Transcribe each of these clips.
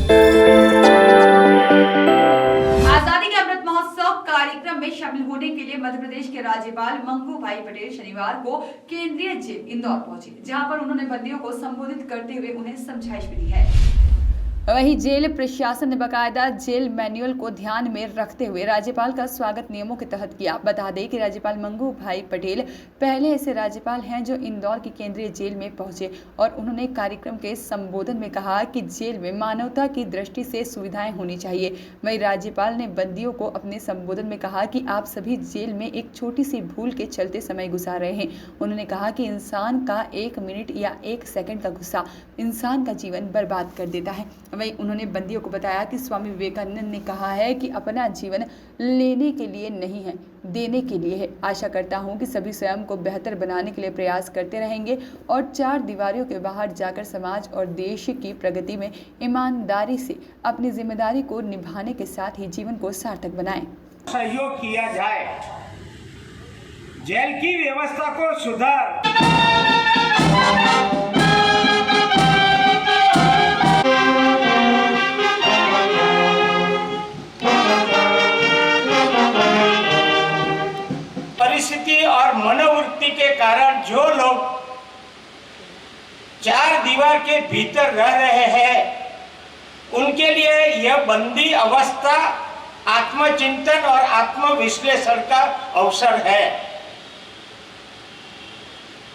आजादी के अमृत महोत्सव कार्यक्रम में शामिल होने के लिए मध्य प्रदेश के राज्यपाल मंगू भाई पटेल शनिवार को केंद्रीय जेल इंदौर पहुंचे, जहां पर उन्होंने बंदियों को संबोधित करते हुए उन्हें समझाइश भी दी है। वहीं जेल प्रशासन ने बाकायदा जेल मैनुअल को ध्यान में रखते हुए राज्यपाल का स्वागत नियमों के तहत किया। बता दें कि राज्यपाल मंगू भाई पटेल पहले ऐसे राज्यपाल हैं जो इंदौर की केंद्रीय जेल में पहुंचे और उन्होंने कार्यक्रम के संबोधन में कहा कि जेल में मानवता की दृष्टि से सुविधाएं होनी चाहिए। वहीं राज्यपाल ने बंदियों को अपने संबोधन में कहा कि आप सभी जेल में एक छोटी सी भूल के चलते समय गुजार रहे हैं। उन्होंने कहा कि इंसान का 1 मिनट या 1 सेकंड का गुस्सा इंसान का जीवन बर्बाद कर देता है। वहीं उन्होंने बंदियों को बताया कि स्वामी विवेकानंद ने कहा है कि अपना जीवन लेने के लिए नहीं है, देने के लिए है। आशा करता हूं कि सभी स्वयं को बेहतर बनाने के लिए प्रयास करते रहेंगे और 4 दीवारों के बाहर जाकर समाज और देश की प्रगति में ईमानदारी से अपनी जिम्मेदारी को निभाने के साथ ही जीवन को सार्थक बनाएं। सहयोग किया जाए, जेल की व्यवस्था को सुधार परिस्थिति और मनोवृत्ति के कारण जो लोग 4 दीवार के भीतर रह रहे हैं, उनके लिए यह बंदी अवस्था आत्मचिंतन और आत्मविश्लेषण का अवसर है।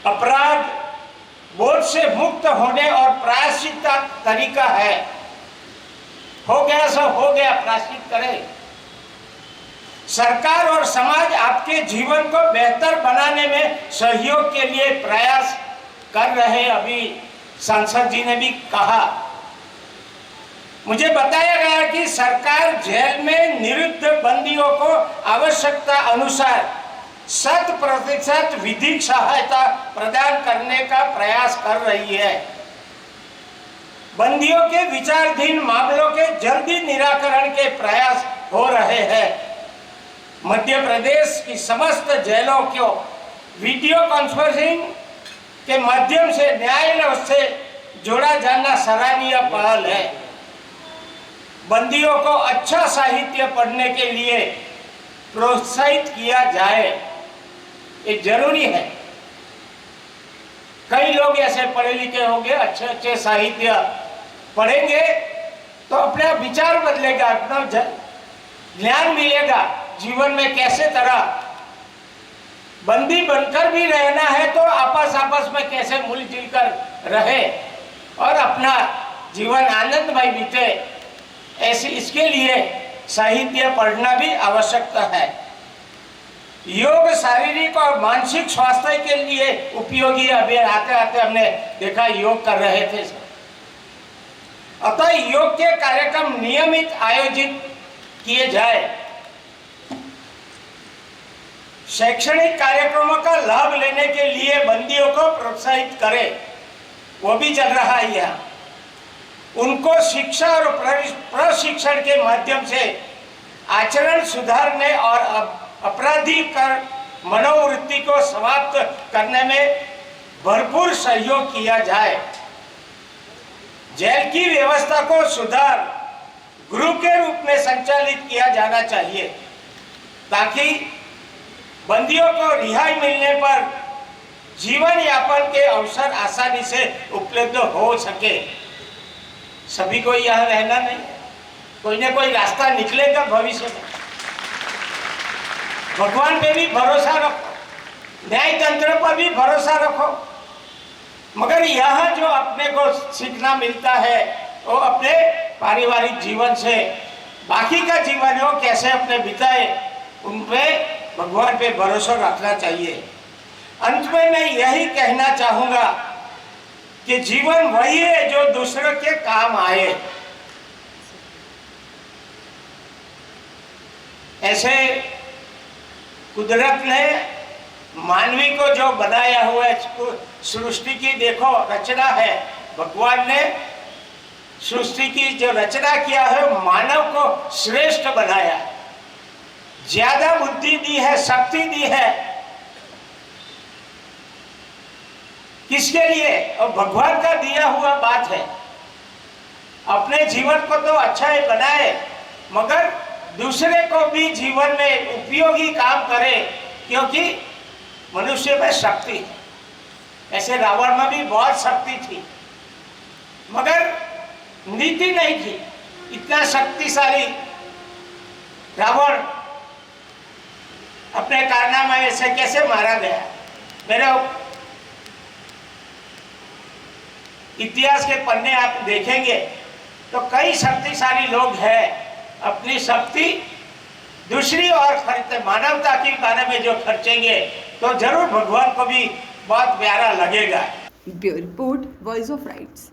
अपराध बोझ से मुक्त होने और प्रायश्चित का तरीका है। हो गया सो हो गया, प्रायश्चित करें। सरकार और समाज आपके जीवन को बेहतर बनाने में सहयोग के लिए प्रयास कर रहे। अभी सांसद जी ने भी कहा, मुझे बताया गया कि सरकार जेल में निरुद्ध बंदियों को आवश्यकता अनुसार 100% विधिक सहायता प्रदान करने का प्रयास कर रही है। बंदियों के विचाराधीन मामलों के जल्दी निराकरण के प्रयास हो रहे हैं। मध्य प्रदेश की समस्त जेलों को वीडियो कॉन्फ्रेंसिंग के माध्यम से न्यायालय से जोड़ा जाना सराहनीय पहल है। बंदियों को अच्छा साहित्य पढ़ने के लिए प्रोत्साहित किया जाए, ये जरूरी है। कई लोग ऐसे पढ़े लिखे होंगे, अच्छे अच्छे साहित्य पढ़ेंगे तो अपना विचार बदलेगा, अपना ज्ञान मिलेगा। जीवन में कैसे तरह बंदी बनकर भी रहना है तो आपस में कैसे मिलजुल कर रहे और अपना जीवन आनंदमय बीते, ऐसे इसके लिए साहित्य पढ़ना भी आवश्यकता है। योग शारीरिक और मानसिक स्वास्थ्य के लिए उपयोगी। अभी आते आते हमने देखा योग कर रहे थे। अतः योग के कार्यक्रम नियमित आयोजित किए जाए। शैक्षणिक कार्यक्रमों का लाभ लेने के लिए बंदियों को प्रोत्साहित करें, वो भी चल रहा है यहाँ। उनको शिक्षा और प्रशिक्षण के माध्यम से आचरण सुधारने और आपराधिक मनोवृत्ति को समाप्त करने में भरपूर सहयोग किया जाए। जेल की व्यवस्था को सुधार गृह के रूप में संचालित किया जाना चाहिए, ताकि बंदियों को रिहाई मिलने पर जीवन यापन के अवसर आसानी से उपलब्ध हो सके। सभी को यहाँ रहना नहीं, कोई ना कोई रास्ता निकलेगा भविष्य में। भगवान पे भी भरोसा रखो, न्याय तंत्र पर भी भरोसा रखो, मगर यहाँ जो अपने को सीखना मिलता है वो अपने पारिवारिक जीवन से बाकी का जीवन वो कैसे अपने बिताए, उन पे भगवान पे भरोसा रखना चाहिए। अंत में मैं यही कहना चाहूंगा कि जीवन वही है जो दूसरों के काम आए। ऐसे कुदरत ने मानवी को जो बनाया हुआ है, सृष्टि की देखो रचना है, भगवान ने सृष्टि की जो रचना किया है मानव को श्रेष्ठ बनाया, ज्यादा बुद्धि दी है, शक्ति दी है। किसके लिए? और भगवान का दिया हुआ बात है। अपने जीवन को तो अच्छा ही बनाए, मगर दूसरे को भी जीवन में उपयोगी काम करे, क्योंकि मनुष्य में शक्ति है। ऐसे रावण में भी बहुत शक्ति थी, मगर नीति नहीं थी। इतना शक्तिशाली रावण अपने कारनामे से कैसे मारा गया? मेरे इतिहास के पन्ने आप देखेंगे तो कई शक्तिशाली लोग हैं, अपनी शक्ति दूसरी और खर्च मानवता के बारे में जो खर्चेंगे तो जरूर भगवान को भी बहुत प्यारा लगेगा। Bureau report, voice of rights.